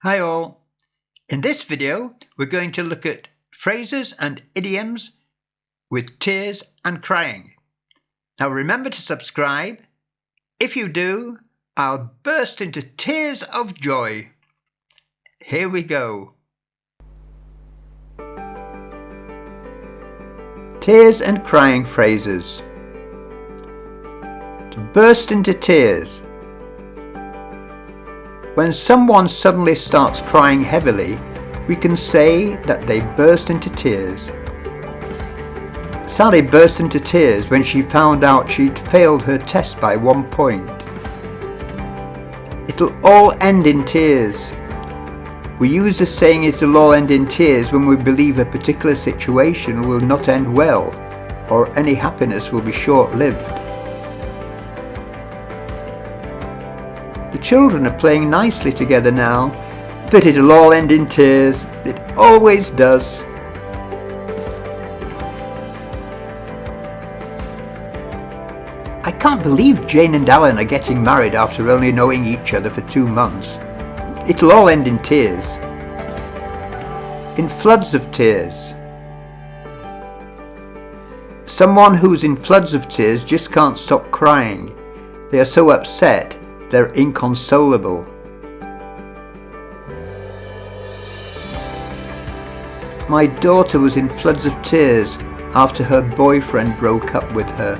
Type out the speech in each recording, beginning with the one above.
Hi all. In this video, we're going to look at phrases and idioms with tears and crying. Now remember to subscribe. If you do, I'll burst into tears of joy. Here we go. Tears and crying phrases. To burst into tears. When someone suddenly starts crying heavily, we can say that they burst into tears. Sally burst into tears when she found out she'd failed her test by 1 point. It'll all end in tears. We use the saying it'll all end in tears when we believe a particular situation will not end well, or any happiness will be short-lived. The children are playing nicely together now, but it'll all end in tears. It always does. I can't believe Jane and Alan are getting married after only knowing each other for 2 months. It'll all end in tears. In floods of tears. Someone who's in floods of tears just can't stop crying. They are so upset. They're inconsolable. My daughter was in floods of tears after her boyfriend broke up with her.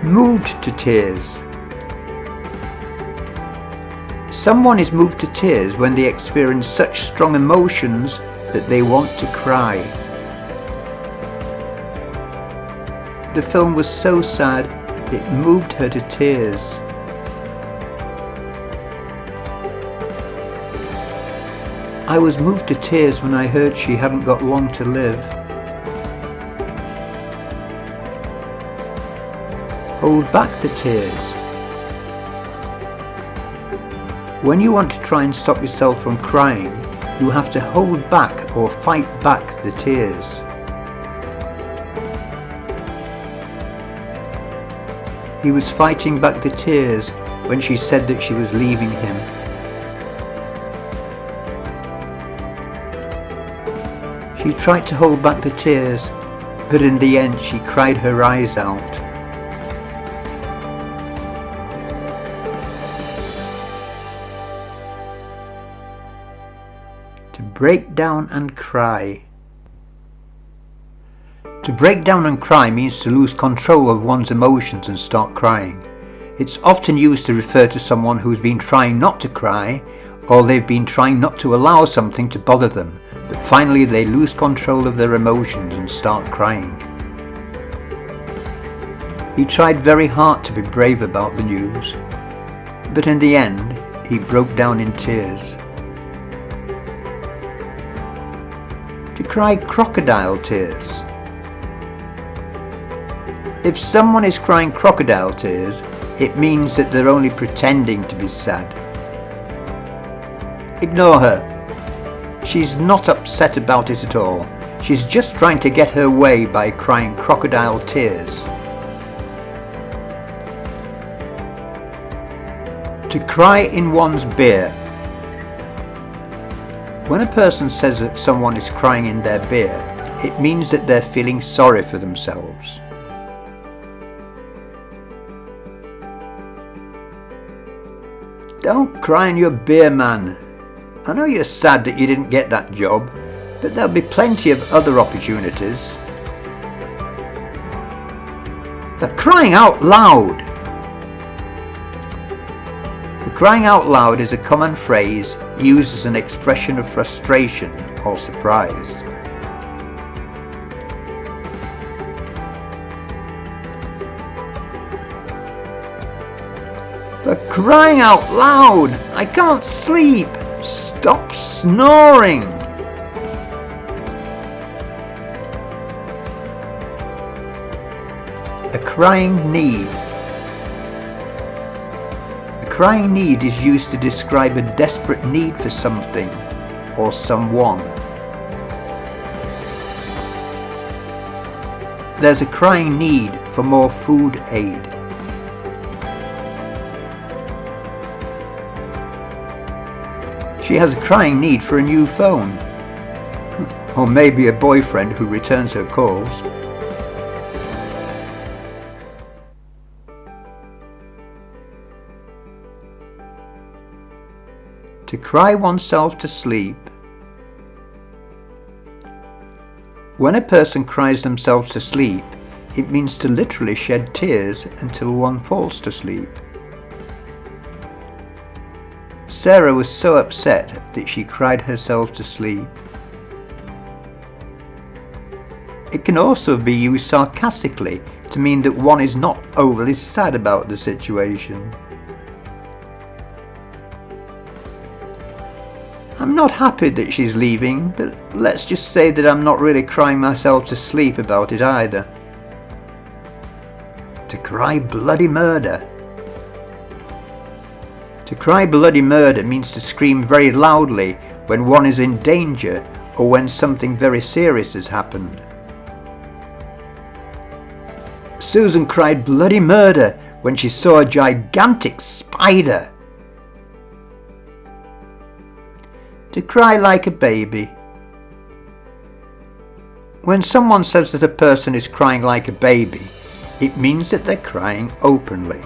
Moved to tears. Someone is moved to tears when they experience such strong emotions that they want to cry. The film was so sad, it moved her to tears. I was moved to tears when I heard she hadn't got long to live. Hold back the tears. When you want to try and stop yourself from crying, you have to hold back or fight back the tears. He was fighting back the tears when she said that she was leaving him. She tried to hold back the tears, but in the end she cried her eyes out. To break down and cry. To break down and cry means to lose control of one's emotions and start crying. It's often used to refer to someone who's been trying not to cry, or they've been trying not to allow something to bother them, but finally they lose control of their emotions and start crying. He tried very hard to be brave about the news, but in the end he broke down in tears. To cry crocodile tears. If someone is crying crocodile tears, it means that they're only pretending to be sad. Ignore her. She's not upset about it at all. She's just trying to get her way by crying crocodile tears. To cry in one's beer. When a person says that someone is crying in their beer, it means that they're feeling sorry for themselves. Don't cry in your beer, man. I know you're sad that you didn't get that job, but there'll be plenty of other opportunities. The crying out loud. The crying out loud is a common phrase used as an expression of frustration or surprise. For crying out loud, I can't sleep. Stop snoring. A crying need. A crying need is used to describe a desperate need for something or someone. There's a crying need for more food aid. She has a crying need for a new phone. Or maybe a boyfriend who returns her calls. To cry oneself to sleep. When a person cries themselves to sleep, it means to literally shed tears until one falls to sleep. Sarah was so upset that she cried herself to sleep. It can also be used sarcastically to mean that one is not overly sad about the situation. I'm not happy that she's leaving, but let's just say that I'm not really crying myself to sleep about it either. To cry bloody murder. To cry bloody murder means to scream very loudly when one is in danger or when something very serious has happened. Susan cried bloody murder when she saw a gigantic spider. To cry like a baby. When someone says that a person is crying like a baby, it means that they're crying openly.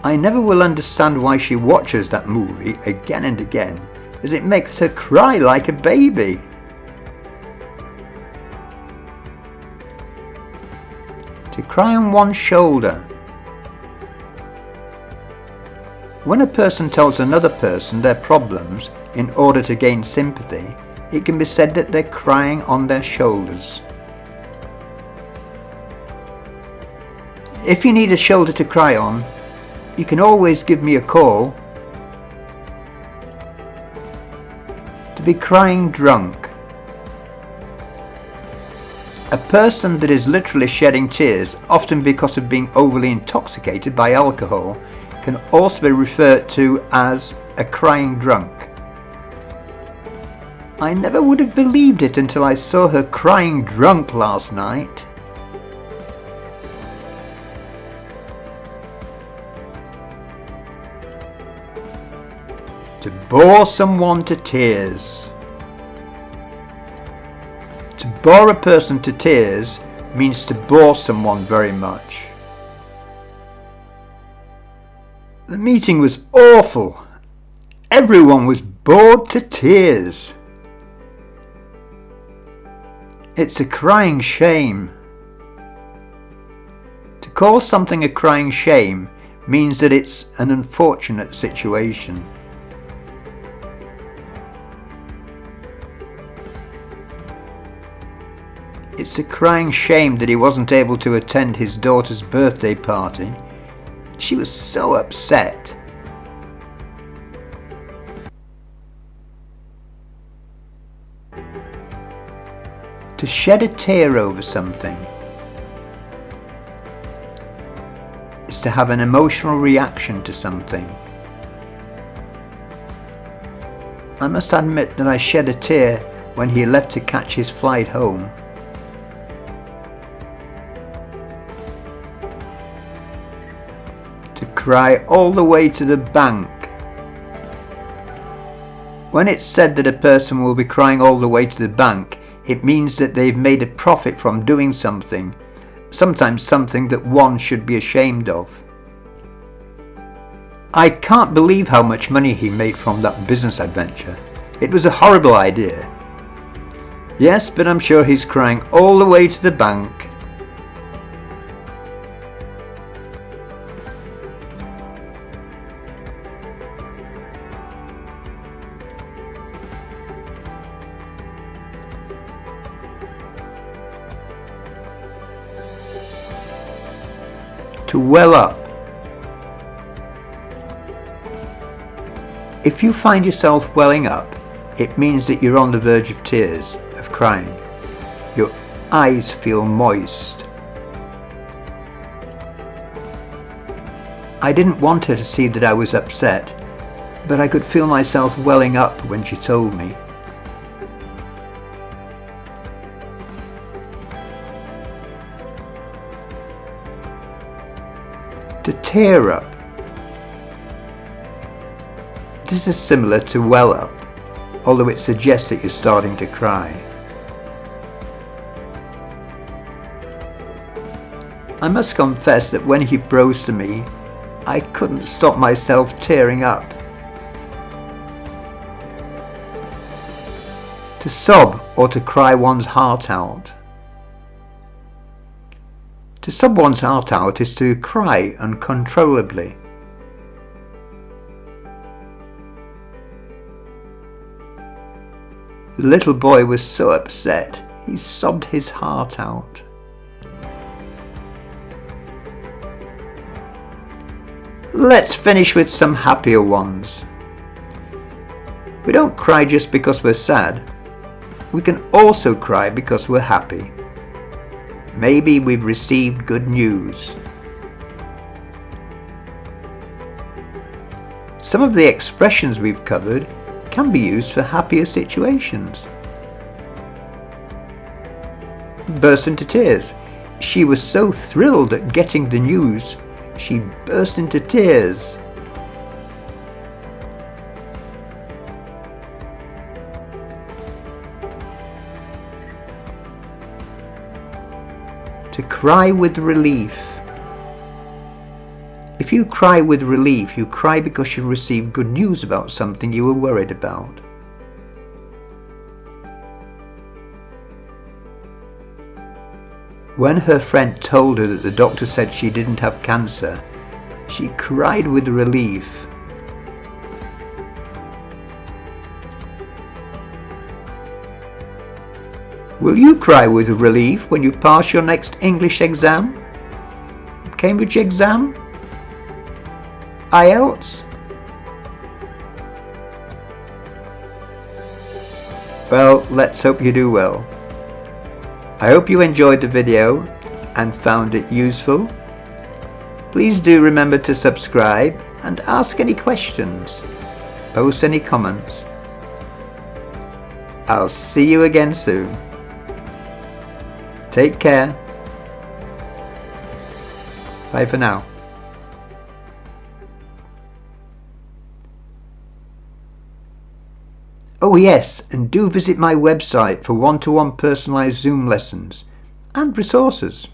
I never will understand why she watches that movie again and again, as it makes her cry like a baby. To cry on one's shoulder. When a person tells another person their problems in order to gain sympathy, it can be said that they're crying on their shoulders. If you need a shoulder to cry on, you can always give me a call. To be crying drunk. A person that is literally shedding tears, often because of being overly intoxicated by alcohol, can also be referred to as a crying drunk. I never would have believed it until I saw her crying drunk last night. To bore someone to tears. To bore a person to tears means to bore someone very much. The meeting was awful. Everyone was bored to tears. It's a crying shame. To call something a crying shame means that it's an unfortunate situation. It's a crying shame that he wasn't able to attend his daughter's birthday party. She was so upset. To shed a tear over something is to have an emotional reaction to something. I must admit that I shed a tear when he left to catch his flight home. To cry all the way to the bank. When it's said that a person will be crying all the way to the bank, it means that they've made a profit from doing something, sometimes something that one should be ashamed of. I can't believe how much money he made from that business adventure. It was a horrible idea. Yes, but I'm sure he's crying all the way to the bank. To well up. If you find yourself welling up, it means that you're on the verge of tears, of crying. Your eyes feel moist. I didn't want her to see that I was upset, but I could feel myself welling up when she told me. tear up. This is similar to well up, although it suggests that you're starting to cry. I must confess that when he proposed to me, I couldn't stop myself tearing up. To sob or to cry one's heart out. To sob one's heart out is to cry uncontrollably. The little boy was so upset, he sobbed his heart out. Let's finish with some happier ones. We don't cry just because we're sad. We can also cry because we're happy. Maybe we've received good news. Some of the expressions we've covered can be used for happier situations. Burst into tears. She was so thrilled at getting the news, she burst into tears. To cry with relief. If you cry with relief, you cry because you received good news about something you were worried about. When her friend told her that the doctor said she didn't have cancer, she cried with relief. Will you cry with relief when you pass your next English exam? Cambridge exam? IELTS? Well, let's hope you do well. I hope you enjoyed the video and found it useful. Please do remember to subscribe and ask any questions. Post any comments. I'll see you again soon. Take care. Bye for now. Oh yes, and do visit my website for one-to-one personalised Zoom lessons and resources.